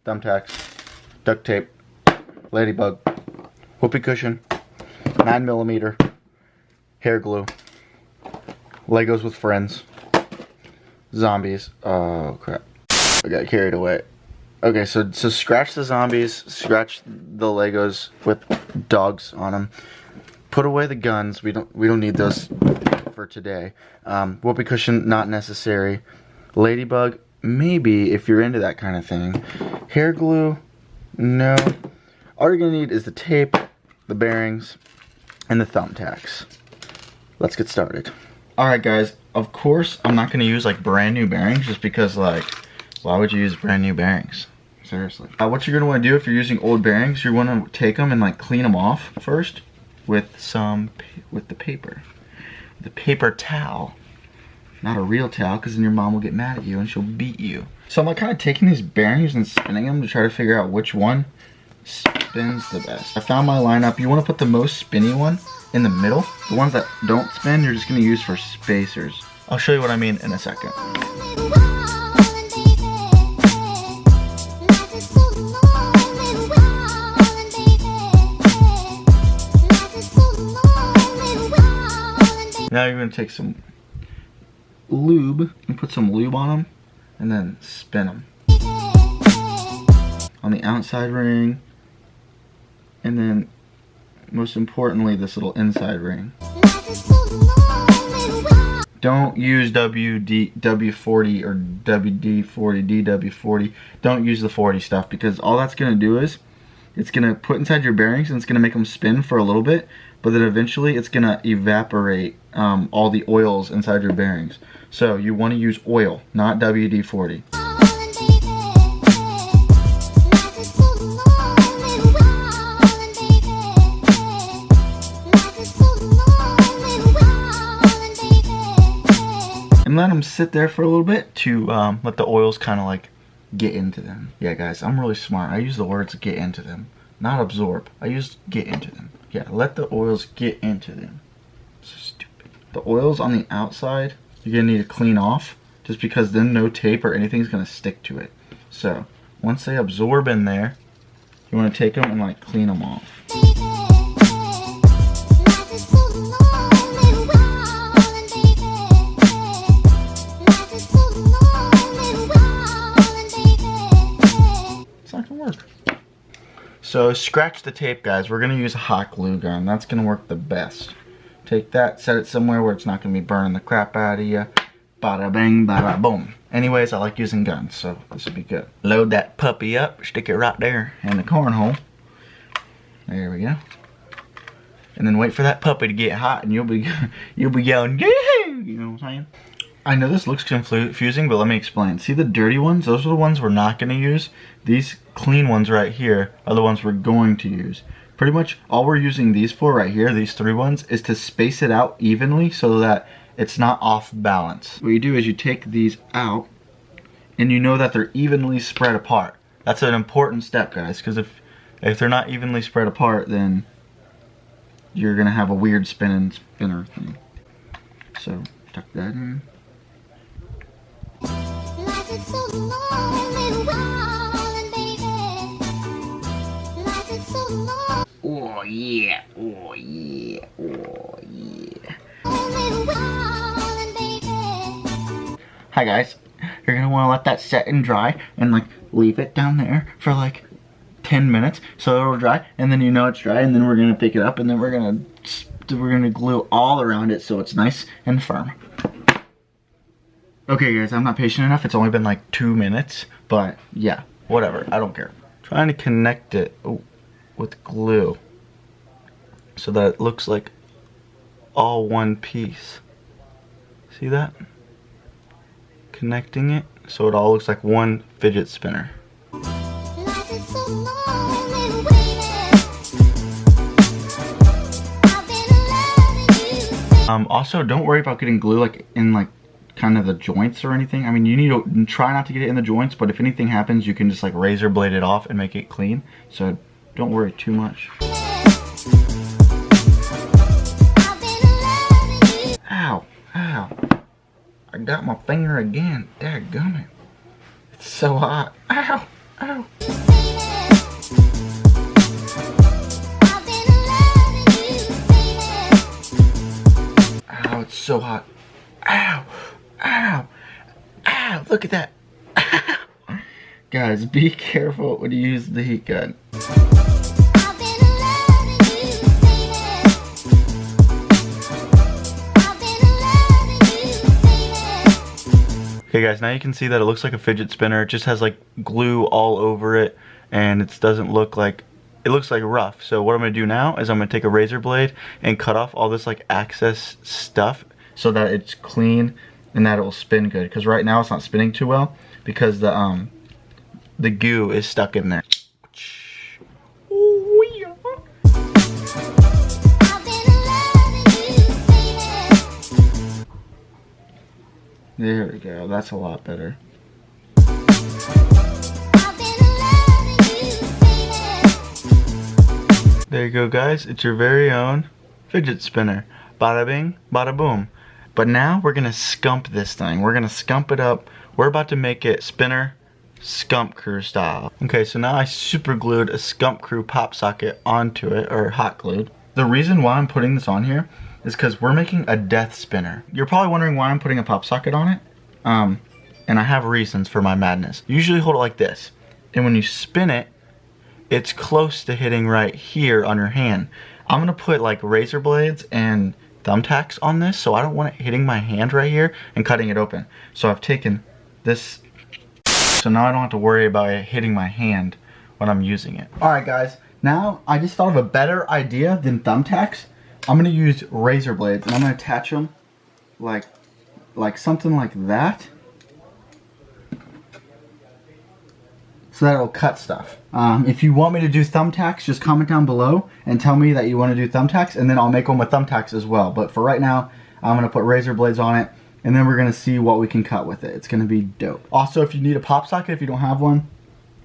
thumbtacks, duct tape, ladybug, whoopee cushion, 9mm, hair glue, Legos with friends, zombies. Oh crap, I got carried away. Okay, so scratch the zombies, scratch the Legos with dogs on them. Put away the guns. We don't need those for today. Whoopee cushion, not necessary. Ladybug, maybe if you're into that kind of thing. Hair glue, no. All you're gonna need is the tape, the bearings, and the thumbtacks. Let's get started. Alright guys, of course I'm not gonna use like brand new bearings just because like, why would you use brand new bearings? Seriously. What you're gonna wanna do if you're using old bearings, you're gonna take them and like clean them off first with the paper towel. Not a real towel, because then your mom will get mad at you and she'll beat you. So I'm like kind of taking these bearings and spinning them to try to figure out which one spins the best. I found my lineup. You want to put the most spinny one in the middle. The ones that don't spin, you're just going to use for spacers. I'll show you what I mean in a second. Now you're going to take some lube and put some lube on them and then spin them on the outside ring, and then most importantly this little inside ring. Don't use W40 or WD40, DW40. Don't use the 40 stuff, because all that's going to do is it's going to put inside your bearings and it's going to make them spin for a little bit, but then eventually it's going to evaporate all the oils inside your bearings. So you want to use oil, not WD-40. And let them sit there for a little bit to let the oils kind of like get into them. Yeah guys, I'm really smart. I use the words get into them, not absorb. I use get into them. Yeah, let the oils get into them. So stupid. The oils on the outside, you're gonna need to clean off, just because then no tape or anything's gonna stick to it. So once they absorb in there, you want to take them and like clean them off. It's not gonna work. So scratch the tape, guys. We're gonna use a hot glue gun. That's gonna work the best. Take that, set it somewhere where it's not going to be burning the crap out of you. Bada bang, bada boom. Anyways, I like using guns, so this will be good. Load that puppy up, stick it right there in the cornhole. There we go. And then wait for that puppy to get hot, and you'll be yelling, yee-hoo! You know what I'm saying? I know this looks confusing, but let me explain. See the dirty ones? Those are the ones we're not going to use. These clean ones right here are the ones we're going to use. Pretty much all we're using these for right here, these three ones, is to space it out evenly so that it's not off balance. What you do is you take these out and you know that they're evenly spread apart. That's an important step, guys, because if they're not evenly spread apart, then you're gonna have a weird spinner thing. So tuck that in. Oh yeah, oh yeah, oh yeah. Hi guys, you're gonna wanna let that set and dry and like leave it down there for like 10 minutes so it'll dry, and then you know it's dry, and then we're gonna pick it up and then we're gonna glue all around it so it's nice and firm. Okay guys, I'm not patient enough. It's only been like 2 minutes, but yeah, whatever, I don't care. Trying to connect it with glue so that it looks like all one piece. See that? Connecting it so it all looks like one fidget spinner. Also, don't worry about getting glue like in like kind of the joints or anything. I mean, you need to try not to get it in the joints, but if anything happens, you can just like razor blade it off and make it clean. So don't worry too much. Ow, ow. I got my finger again. Dadgummit. It's so hot. Ow. Ow. Ow, it's so hot. Ow, ow, ow, look at that. Ow. Guys, be careful when you use the heat gun. Okay guys, now you can see that it looks like a fidget spinner. It just has like glue all over it, and it doesn't look like, it looks like rough. So what I'm gonna do now is I'm gonna take a razor blade and cut off all this like excess stuff so that it's clean and that it will spin good. Because right now it's not spinning too well because the goo is stuck in there. There we go, that's a lot better. There you go guys, it's your very own fidget spinner. Bada bing, bada boom. But now we're gonna scump this thing. We're gonna scump it up. We're about to make it spinner scump crew style. Okay, so now I super glued a scump crew pop socket onto it, or hot glued. The reason why I'm putting this on here is because we're making a death spinner. You're probably wondering why I'm putting a pop socket on it. And I have reasons for my madness. You usually hold it like this, and when you spin it, it's close to hitting right here on your hand. I'm gonna put like razor blades and thumbtacks on this, so I don't want it hitting my hand right here and cutting it open. So I've taken this, so now I don't have to worry about it hitting my hand when I'm using it. Alright guys, now I just thought of a better idea than thumbtacks. I'm gonna use razor blades and I'm gonna attach them like something like that, so that it'll cut stuff. If you want me to do thumbtacks, just comment down below and tell me that you want to do thumbtacks, and then I'll make one with thumbtacks as well. But for right now, I'm gonna put razor blades on it, and then we're gonna see what we can cut with it. It's gonna be dope. Also, if you need a pop socket, if you don't have one,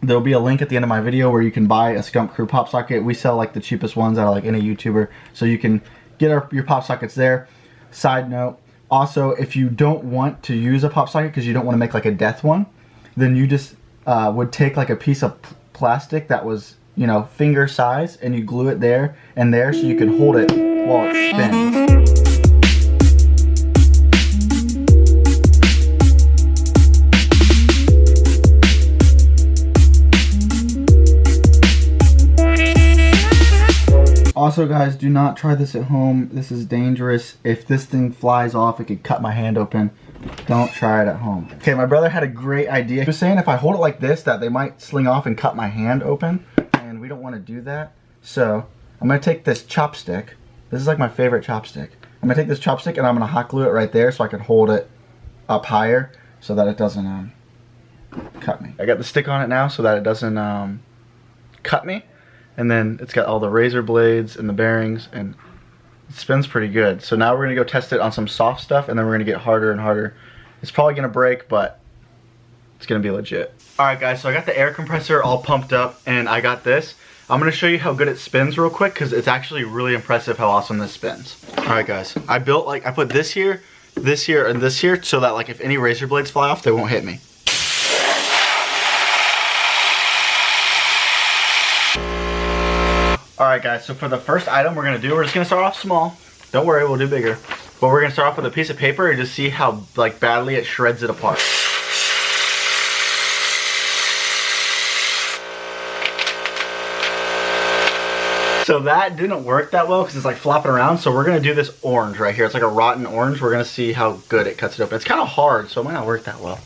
there'll be a link at the end of my video where you can buy a Scump Crew pop socket. We sell like the cheapest ones out of like any YouTuber, so you can get your pop sockets there. Side note, also, if you don't want to use a pop socket because you don't want to make like a death one, then you just would take like a piece of plastic that was, you know, finger size, and you glue it there and there so you can hold it while it spins. Also guys, do not try this at home. This is dangerous. If this thing flies off, it could cut my hand open. Don't try it at home. Okay, my brother had a great idea. He was saying if I hold it like this, that they might sling off and cut my hand open, and we don't want to do that. So I'm gonna take this chopstick. This is like my favorite chopstick. I'm gonna take this chopstick and I'm gonna hot glue it right there so I can hold it up higher so that it doesn't cut me. I got the stick on it now so that it doesn't cut me. And then it's got all the razor blades and the bearings, and it spins pretty good. So now we're gonna go test it on some soft stuff, and then we're gonna get harder and harder. It's probably gonna break, but it's gonna be legit. All right guys, so I got the air compressor all pumped up, and I got this. I'm gonna show you how good it spins real quick, because it's actually really impressive how awesome this spins. All right guys, I put this here, and this here, so that like if any razor blades fly off, they won't hit me. Alright guys, so for the first item we're going to do, we're just going to start off small. Don't worry, we'll do bigger. But we're going to start off with a piece of paper and just see how like badly it shreds it apart. So that didn't work that well because it's like flopping around, so we're going to do this orange right here. It's like a rotten orange. We're going to see how good it cuts it open. It's kind of hard, so it might not work that well.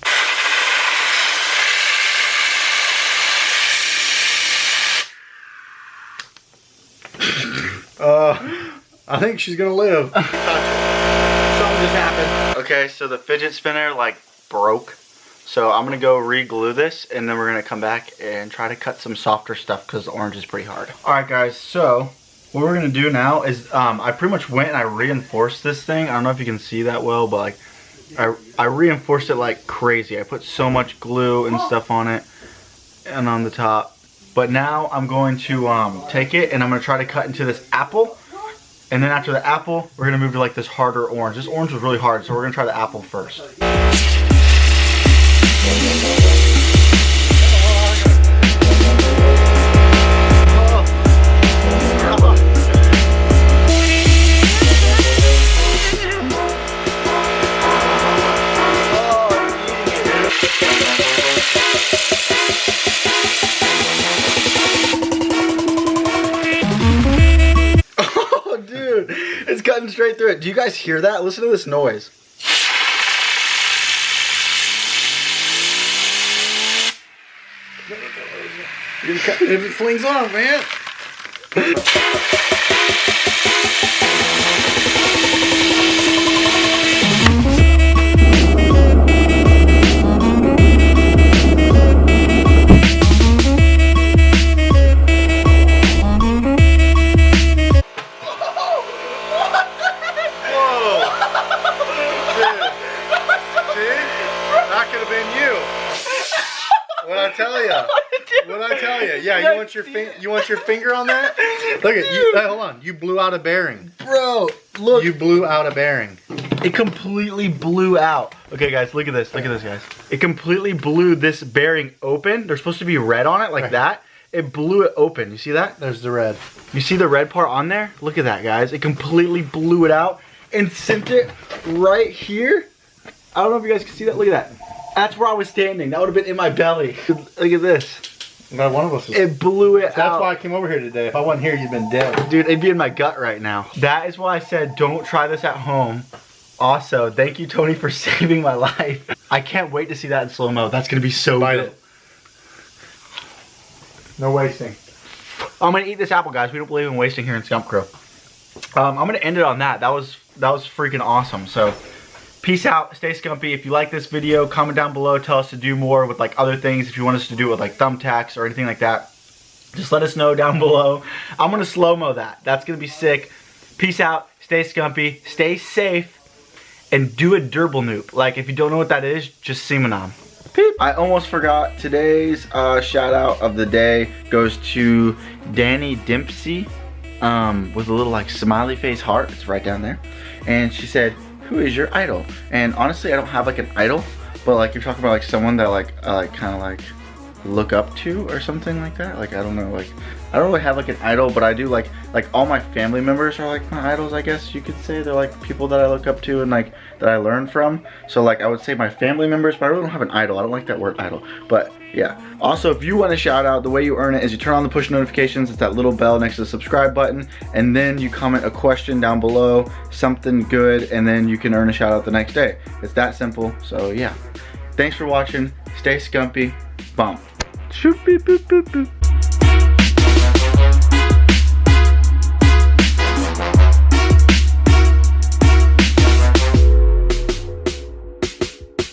I think she's gonna live. Something just happened. Okay, so the fidget spinner like broke. So I'm gonna go re-glue this, and then we're gonna come back and try to cut some softer stuff because the orange is pretty hard. Alright guys, so what we're gonna do now is I pretty much went and I reinforced this thing. I don't know if you can see that well, but like I reinforced it like crazy. I put so much glue and stuff on it and on the top. But now I'm going to take it and I'm gonna try to cut into this apple. And then after the apple, we're gonna move to like this harder orange. This orange was really hard, so we're gonna try the apple first. Dude, it's cutting straight through it. Do you guys hear that? Listen to this noise. If it flings off, man. What'd I tell you? What'd I tell you? Yeah, you want your finger on that? Look at you. Hold on. You blew out a bearing. Bro, look. You blew out a bearing. It completely blew out. Okay, guys, look at this. Look at this, guys. It completely blew this bearing open. There's supposed to be red on it like that. It blew it open. You see that? There's the red. You see the red part on there? Look at that, guys. It completely blew it out and sent it right here. I don't know if you guys can see that. Look at that. That's where I was standing. That would have been in my belly. Look at this. God, one of us. It blew it out. That's why I came over here today. If I wasn't here, you'd been dead. Dude, it'd be in my gut right now. That is why I said don't try this at home. Also, thank you, Tony, for saving my life. I can't wait to see that in slow-mo. That's going to be so good. No wasting. I'm going to eat this apple, guys. We don't believe in wasting here in Scump Crow. I'm going to end it on that. That was freaking awesome. So, peace out. Stay scumpy. If you like this video, comment down below. Tell us to do more with like other things. If you want us to do it with like thumbtacks or anything like that, just let us know down below. I'm going to slow-mo that. That's going to be sick. Peace out. Stay scumpy. Stay safe. And do a durable noob. Like, if you don't know what that is, just see my nom. Peep. I almost forgot. Today's shout out of the day goes to Danny Dempsey with a little like smiley face heart. It's right down there. And she said, who is your idol? And honestly, I don't have like an idol, but like you're talking about like someone that like kind of like look up to or something like that. Like, I don't know, like I don't really have like an idol, but I do like all my family members are like my idols, I guess you could say. They're like people that I look up to and like that I learn from. So like I would say my family members, but I really don't have an idol. I don't like that word idol, but yeah. Also, if you want a shout out, the way you earn it is you turn on the push notifications. It's that little bell next to the subscribe button, and then you comment a question down below, something good, and then you can earn a shout out the next day. It's that simple. So yeah, thanks for watching. Stay scumpy. Bump. Shoot beep boop boop boop.